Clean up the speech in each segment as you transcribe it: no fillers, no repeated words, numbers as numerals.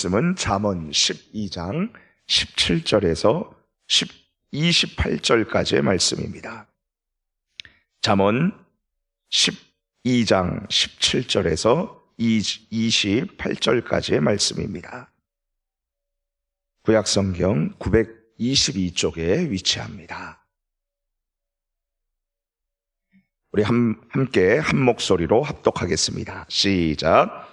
말씀은 잠언 12장 17절에서 28절까지의 말씀입니다. 잠언 12장 17절에서 28절까지의 말씀입니다. 구약성경 922쪽에 위치합니다. 우리 함께 한 목소리로 합독하겠습니다. 시작.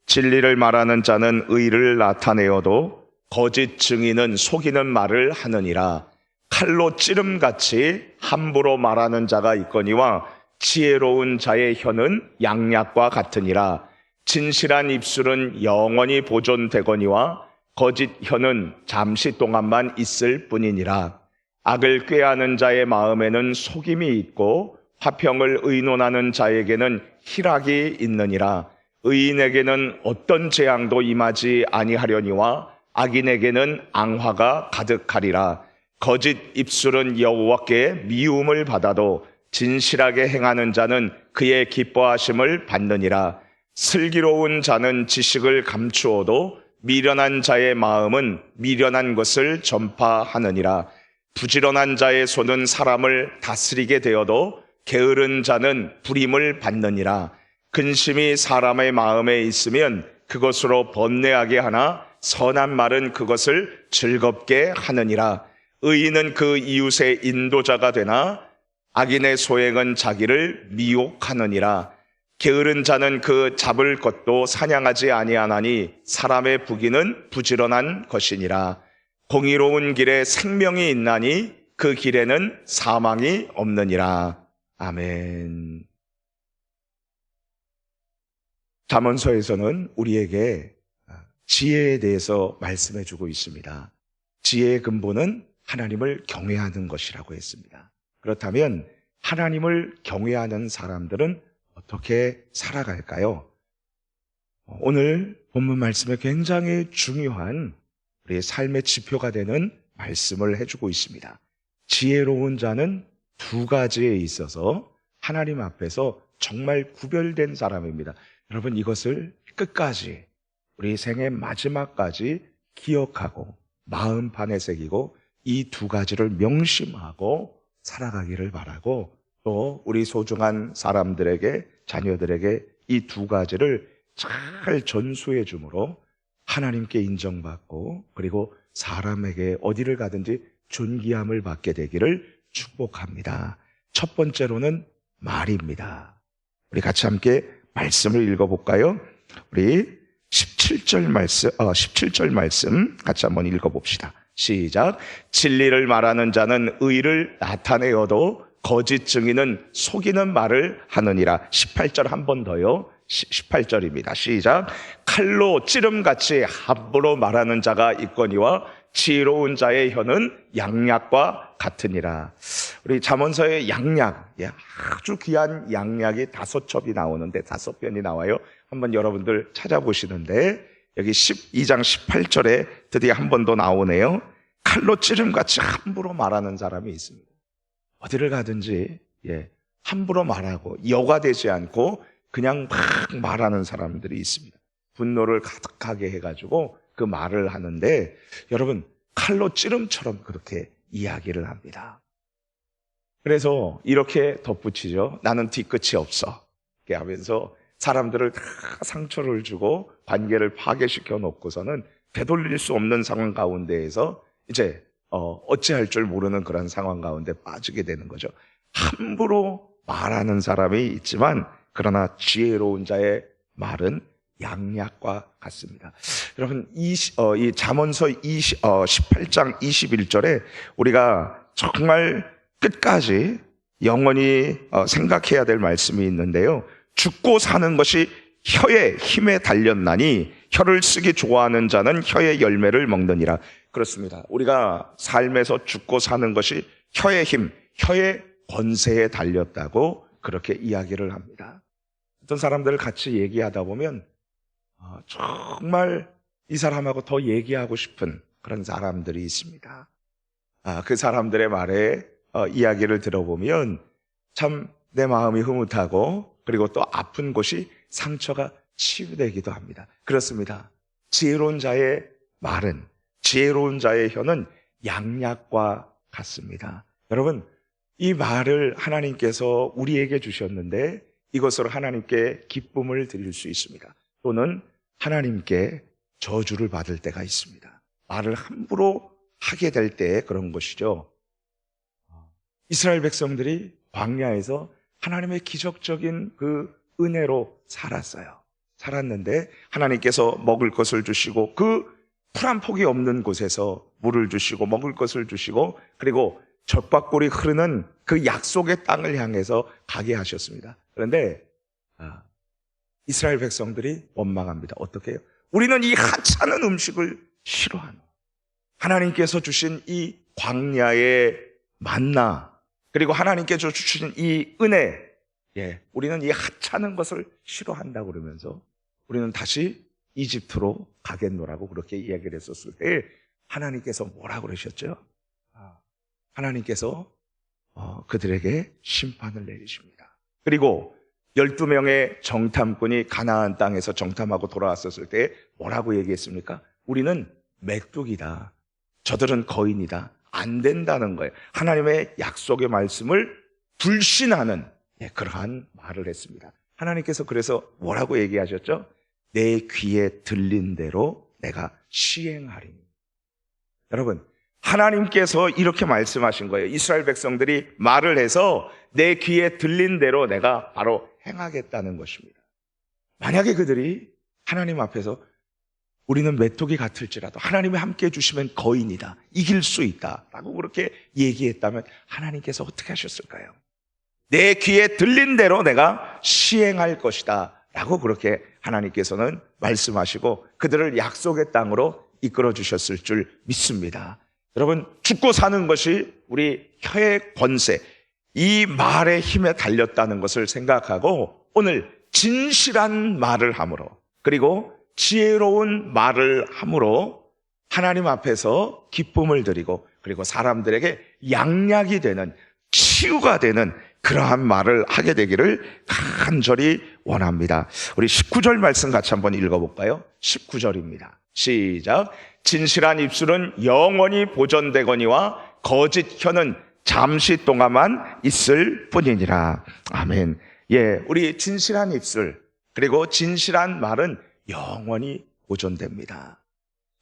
진리를 말하는 자는 의를 나타내어도 거짓 증인은 속이는 말을 하느니라. 칼로 찌름같이 함부로 말하는 자가 있거니와 지혜로운 자의 혀는 양약과 같으니라. 진실한 입술은 영원히 보존되거니와 거짓 혀는 잠시 동안만 있을 뿐이니라. 악을 꾀하는 자의 마음에는 속임이 있고 화평을 의논하는 자에게는 희락이 있느니라. 의인에게는 어떤 재앙도 임하지 아니하려니와 악인에게는 앙화가 가득하리라. 거짓 입술은 여호와께 미움을 받아도 진실하게 행하는 자는 그의 기뻐하심을 받느니라. 슬기로운 자는 지식을 감추어도 미련한 자의 마음은 미련한 것을 전파하느니라. 부지런한 자의 손은 사람을 다스리게 되어도 게으른 자는 불임을 받느니라. 근심이 사람의 마음에 있으면 그것으로 번뇌하게 하나 선한 말은 그것을 즐겁게 하느니라. 의인은 그 이웃의 인도자가 되나 악인의 소행은 자기를 미혹하느니라. 게으른 자는 그 잡을 것도 사냥하지 아니하나니 사람의 부귀는 부지런한 것이니라. 공의로운 길에 생명이 있나니 그 길에는 사망이 없느니라. 아멘. 잠언서에서는 우리에게 지혜에 대해서 말씀해 주고 있습니다. 지혜의 근본은 하나님을 경외하는 것이라고 했습니다. 그렇다면 하나님을 경외하는 사람들은 어떻게 살아갈까요? 오늘 본문 말씀에 굉장히 중요한 우리의 삶의 지표가 되는 말씀을 해주고 있습니다. 지혜로운 자는 두 가지에 있어서 하나님 앞에서 정말 구별된 사람입니다. 여러분, 이것을 끝까지 우리 생의 마지막까지 기억하고 마음판에 새기고 이 두 가지를 명심하고 살아가기를 바라고, 또 우리 소중한 사람들에게, 자녀들에게 이 두 가지를 잘 전수해 줌으로 하나님께 인정받고 그리고 사람에게 어디를 가든지 존귀함을 받게 되기를 축복합니다. 첫 번째로는 말입니다. 우리 같이 함께 말씀을 읽어볼까요? 우리 17절 말씀 같이 한번 읽어봅시다. 시작. 진리를 말하는 자는 의를 나타내어도 거짓 증인은 속이는 말을 하느니라. 18절 한 번 더요. 18절입니다. 시작. 칼로 찌름같이 함부로 말하는 자가 있거니와 지혜로운 자의 혀는 양약과 같으니라. 우리 잠언서의 양약, 아주 귀한 양약이 5첩이 나오는데 5편이 나와요. 한번 여러분들 찾아보시는데 여기 12장 18절에 드디어 한 번 더 나오네요. 칼로 찌름같이 함부로 말하는 사람이 있습니다. 어디를 가든지 함부로 말하고 여과되지 않고 그냥 막 말하는 사람들이 있습니다. 분노를 가득하게 해가지고 그 말을 하는데, 여러분, 칼로 찌름처럼 그렇게 이야기를 합니다. 그래서 이렇게 덧붙이죠. 나는 뒤끝이 없어. 이렇게 하면서 사람들을 다 상처를 주고 관계를 파괴시켜 놓고서는 되돌릴 수 없는 상황 가운데에서 이제 어찌할 줄 모르는 그런 상황 가운데 빠지게 되는 거죠. 함부로 말하는 사람이 있지만 그러나 지혜로운 자의 말은 양약과 같습니다. 여러분, 이 잠언서 18장 21절에 우리가 정말 끝까지 영원히 생각해야 될 말씀이 있는데요. 죽고 사는 것이 혀의 힘에 달렸나니 혀를 쓰기 좋아하는 자는 혀의 열매를 먹느니라. 그렇습니다. 우리가 삶에서 죽고 사는 것이 혀의 힘, 혀의 권세에 달렸다고 그렇게 이야기를 합니다. 어떤 사람들을 같이 얘기하다 보면 정말 이 사람하고 더 얘기하고 싶은 그런 사람들이 있습니다. 그 사람들의 말에 이야기를 들어보면 참 내 마음이 흐뭇하고 그리고 또 아픈 곳이 상처가 치유되기도 합니다. 그렇습니다. 지혜로운 자의 말은, 지혜로운 자의 혀는 양약과 같습니다. 여러분, 이 말을 하나님께서 우리에게 주셨는데 이것으로 하나님께 기쁨을 드릴 수 있습니다. 또는 하나님께 저주를 받을 때가 있습니다. 말을 함부로 하게 될 때 그런 것이죠. 이스라엘 백성들이 광야에서 하나님의 기적적인 그 은혜로 살았는데 하나님께서 먹을 것을 주시고 그 풀 한 폭이 없는 곳에서 물을 주시고 먹을 것을 주시고 그리고 젖밥골이 흐르는 그 약속의 땅을 향해서 가게 하셨습니다. 그런데 이스라엘 백성들이 원망합니다. 어떻게 해요? 우리는 이 하찮은 음식을 싫어하노. 하나님께서 주신 이 광야의 만나, 그리고 하나님께서 주신 이 은혜, 우리는 이 하찮은 것을 싫어한다고 그러면서 우리는 다시 이집트로 가겠노라고 그렇게 이야기를 했었을 때 하나님께서 뭐라고 그러셨죠? 하나님께서 그들에게 심판을 내리십니다. 그리고 12명의 정탐꾼이 가나안 땅에서 정탐하고 돌아왔었을 때 뭐라고 얘기했습니까? 우리는 메뚜기다. 저들은 거인이다. 안 된다는 거예요. 하나님의 약속의 말씀을 불신하는 그러한 말을 했습니다. 하나님께서 그래서 뭐라고 얘기하셨죠? 내 귀에 들린 대로 내가 시행하리니. 여러분, 하나님께서 이렇게 말씀하신 거예요. 이스라엘 백성들이 말을 해서 내 귀에 들린 대로 내가 바로 행하겠다는 것입니다. 만약에 그들이 하나님 앞에서 우리는 메뚜기 같을지라도 하나님이 함께 해주시면 거인이다, 이길 수 있다 라고 그렇게 얘기했다면 하나님께서 어떻게 하셨을까요? 내 귀에 들린 대로 내가 시행할 것이다 라고 그렇게 하나님께서는 말씀하시고 그들을 약속의 땅으로 이끌어 주셨을 줄 믿습니다. 여러분, 죽고 사는 것이 우리 혀의 권세, 이 말의 힘에 달렸다는 것을 생각하고 오늘 진실한 말을 함으로, 그리고 지혜로운 말을 함으로 하나님 앞에서 기쁨을 드리고, 그리고 사람들에게 양약이 되는, 치유가 되는 그러한 말을 하게 되기를 간절히 원합니다. 우리 19절 말씀 같이 한번 읽어볼까요? 19절입니다. 시작. 진실한 입술은 영원히 보존되거니와 거짓 혀는 잠시 동안만 있을 뿐이니라. 아멘. 우리 진실한 입술, 그리고 진실한 말은 영원히 보존됩니다.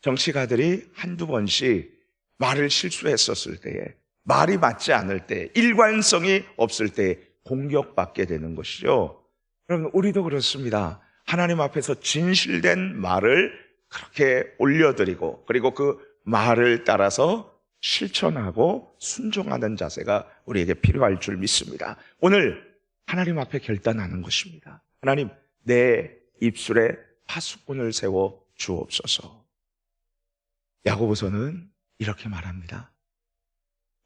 정치가들이 한두 번씩 말을 실수했었을 때에, 말이 맞지 않을 때, 일관성이 없을 때 공격받게 되는 것이죠. 여러분, 우리도 그렇습니다. 하나님 앞에서 진실된 말을 그렇게 올려드리고, 그리고 그 말을 따라서 실천하고 순종하는 자세가 우리에게 필요할 줄 믿습니다. 오늘 하나님 앞에 결단하는 것입니다. 하나님, 내 입술에 파수꾼을 세워 주옵소서. 야고보서는 이렇게 말합니다.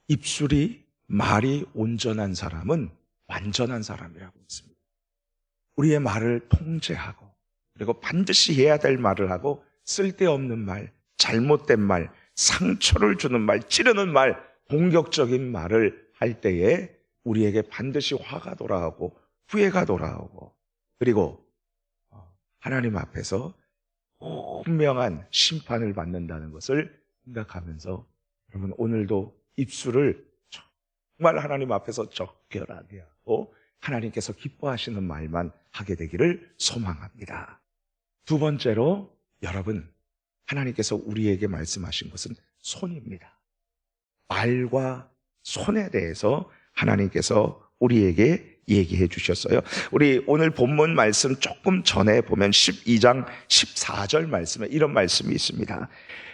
입술이, 말이 온전한 사람은 완전한 사람이라고 했습니다. 우리의 말을 통제하고, 그리고 반드시 해야 될 말을 하고, 쓸데없는 말, 잘못된 말, 상처를 주는 말, 찌르는 말, 공격적인 말을 할 때에 우리에게 반드시 화가 돌아오고 후회가 돌아오고, 그리고 하나님 앞에서 분명한 심판을 받는다는 것을 생각하면서 여러분, 오늘도 입술을 정말 하나님 앞에서 적결하게 하고 하나님께서 기뻐하시는 말만 하게 되기를 소망합니다. 두 번째로, 여러분, 하나님께서 우리에게 말씀하신 것은 손입니다. 말과 손에 대해서 하나님께서 우리에게 얘기해 주셨어요. 우리 오늘 본문 말씀 조금 전에 보면 12장 14절 말씀에 이런 말씀이 있습니다.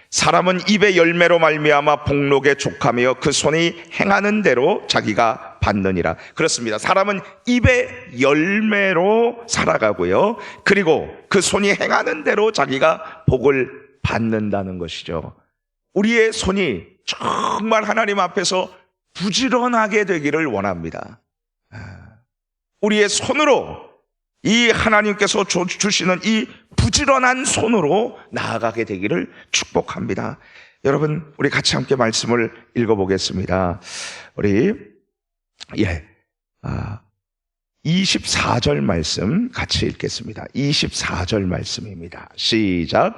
사람은 입의 열매로 말미암아 복록에 족하며 그 손이 행하는 대로 자기가 받느니라. 그렇습니다. 사람은 입의 열매로 살아가고요, 그리고 그 손이 행하는 대로 자기가 복을 받는다는 것이죠. 우리의 손이 정말 하나님 앞에서 부지런하게 되기를 원합니다. 우리의 손으로, 이 하나님께서 주시는 이 부지런한 손으로 나아가게 되기를 축복합니다. 여러분, 우리 같이 함께 말씀을 읽어보겠습니다. 우리 24절 말씀 같이 읽겠습니다. 24절 말씀입니다. 시작.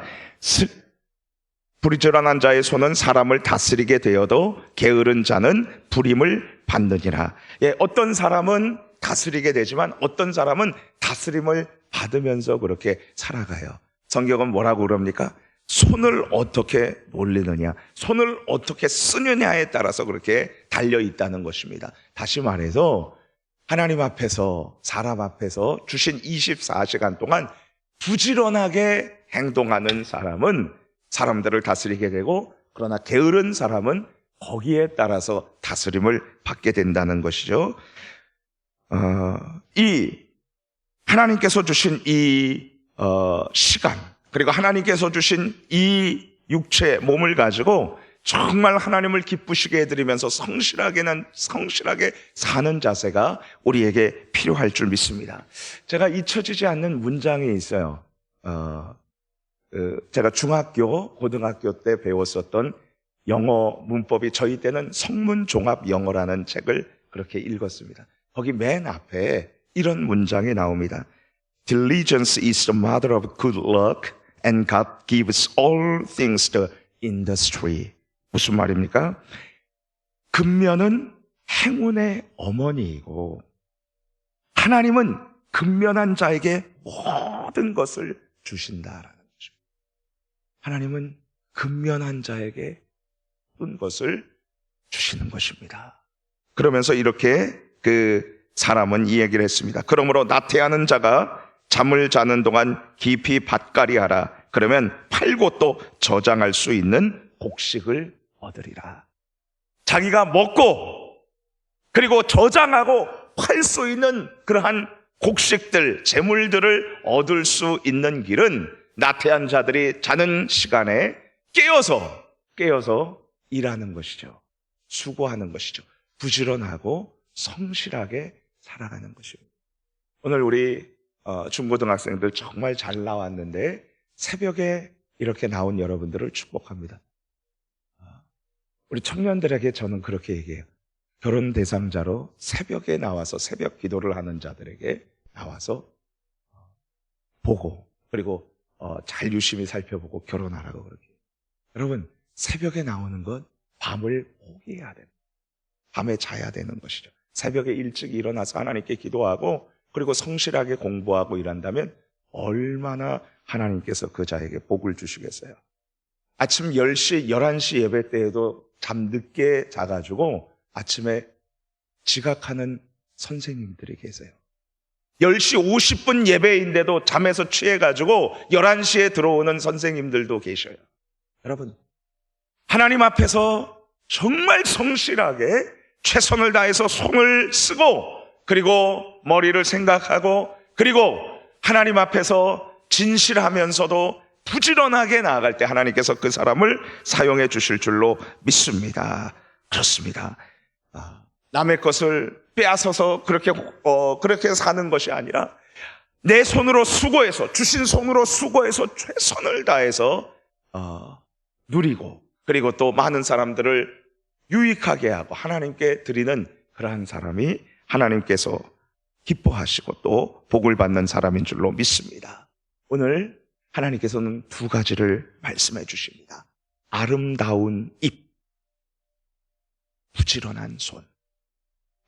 부지런한 자의 손은 사람을 다스리게 되어도 게으른 자는 불임을 받느니라. 예, 어떤 사람은 다스리게 되지만 어떤 사람은 다스림을 받으면서 그렇게 살아가요. 성경은 뭐라고 그럽니까? 손을 어떻게 놀리느냐, 손을 어떻게 쓰느냐에 따라서 그렇게 달려 있다는 것입니다. 다시 말해서 하나님 앞에서, 사람 앞에서 주신 24시간 동안 부지런하게 행동하는 사람은 사람들을 다스리게 되고, 그러나 게으른 사람은 거기에 따라서 다스림을 받게 된다는 것이죠. 이 하나님께서 주신 이 시간, 그리고 하나님께서 주신 이 육체 몸을 가지고 정말 하나님을 기쁘시게 해드리면서 성실하게 사는 자세가 우리에게 필요할 줄 믿습니다. 제가 잊혀지지 않는 문장이 있어요. 제가 중학교, 고등학교 때 배웠었던 영어 문법이, 저희 때는 성문종합영어라는 책을 그렇게 읽었습니다. 거기 맨 앞에 이런 문장이 나옵니다. Diligence is the mother of good luck and God gives all things the industry. 무슨 말입니까? 근면은 행운의 어머니이고 하나님은 근면한 자에게 모든 것을 주신다라는 거죠. 하나님은 근면한 자에게 모든 것을 주시는 것입니다. 그러면서 이렇게 그 사람은 이 얘기를 했습니다. 그러므로 나태하는 자가 잠을 자는 동안 깊이 밭갈이하라. 그러면 팔고 또 저장할 수 있는 곡식을 얻으리라. 자기가 먹고 그리고 저장하고 팔 수 있는 그러한 곡식들, 재물들을 얻을 수 있는 길은 나태한 자들이 자는 시간에 깨어서 일하는 것이죠. 수고하는 것이죠. 부지런하고 성실하게 살아가는 것입니다. 오늘 우리 중고등학생들 정말 잘 나왔는데 새벽에 이렇게 나온 여러분들을 축복합니다. 우리 청년들에게 저는 그렇게 얘기해요. 결혼 대상자로 새벽에 나와서 새벽 기도를 하는 자들에게 나와서 보고, 그리고 잘 유심히 살펴보고 결혼하라고 그렇게. 여러분, 새벽에 나오는 건 밤을 포기해야 돼요. 밤에 자야 되는 것이죠. 새벽에 일찍 일어나서 하나님께 기도하고 그리고 성실하게 공부하고 일한다면 얼마나 하나님께서 그 자에게 복을 주시겠어요. 아침 10시, 11시 예배 때에도 잠 늦게 자가지고 아침에 지각하는 선생님들이 계세요. 10시 50분 예배인데도 잠에서 취해가지고 11시에 들어오는 선생님들도 계셔요. 여러분, 하나님 앞에서 정말 성실하게 최선을 다해서 손을 쓰고 그리고 머리를 생각하고 그리고 하나님 앞에서 진실하면서도 부지런하게 나아갈 때 하나님께서 그 사람을 사용해 주실 줄로 믿습니다. 그렇습니다. 남의 것을 빼앗아서 그렇게 사는 것이 아니라 내 손으로 수고해서, 주신 손으로 수고해서 최선을 다해서 누리고 그리고 또 많은 사람들을 유익하게 하고 하나님께 드리는 그러한 사람이 하나님께서 기뻐하시고 또 복을 받는 사람인 줄로 믿습니다. 오늘 하나님께서는 두 가지를 말씀해 주십니다. 아름다운 입, 부지런한 손.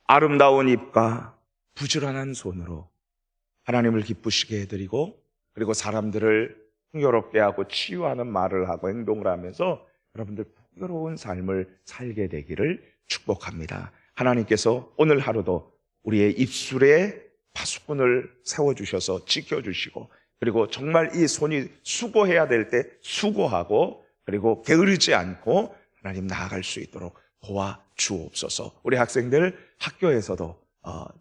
아름다운 입과 부지런한 손으로 하나님을 기쁘시게 해드리고 그리고 사람들을 풍요롭게 하고 치유하는 말을 하고 행동을 하면서 여러분들 풍요로운 삶을 살게 되기를 축복합니다. 하나님께서 오늘 하루도 우리의 입술에 파수꾼을 세워주셔서 지켜주시고 그리고 정말 이 손이 수고해야 될 때 수고하고 그리고 게으르지 않고 하나님 나아갈 수 있도록 도와주옵소서. 우리 학생들 학교에서도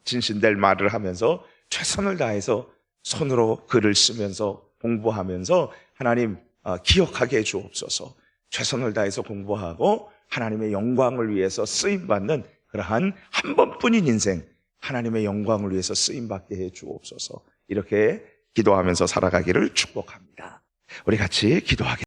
진실될 말을 하면서 최선을 다해서 손으로 글을 쓰면서 공부하면서 하나님 기억하게 해주옵소서. 최선을 다해서 공부하고 하나님의 영광을 위해서 쓰임받는 그러한 한 번뿐인 인생, 하나님의 영광을 위해서 쓰임받게 해주옵소서. 이렇게 기도하면서 살아가기를 축복합니다. 우리 같이 기도하겠습니다.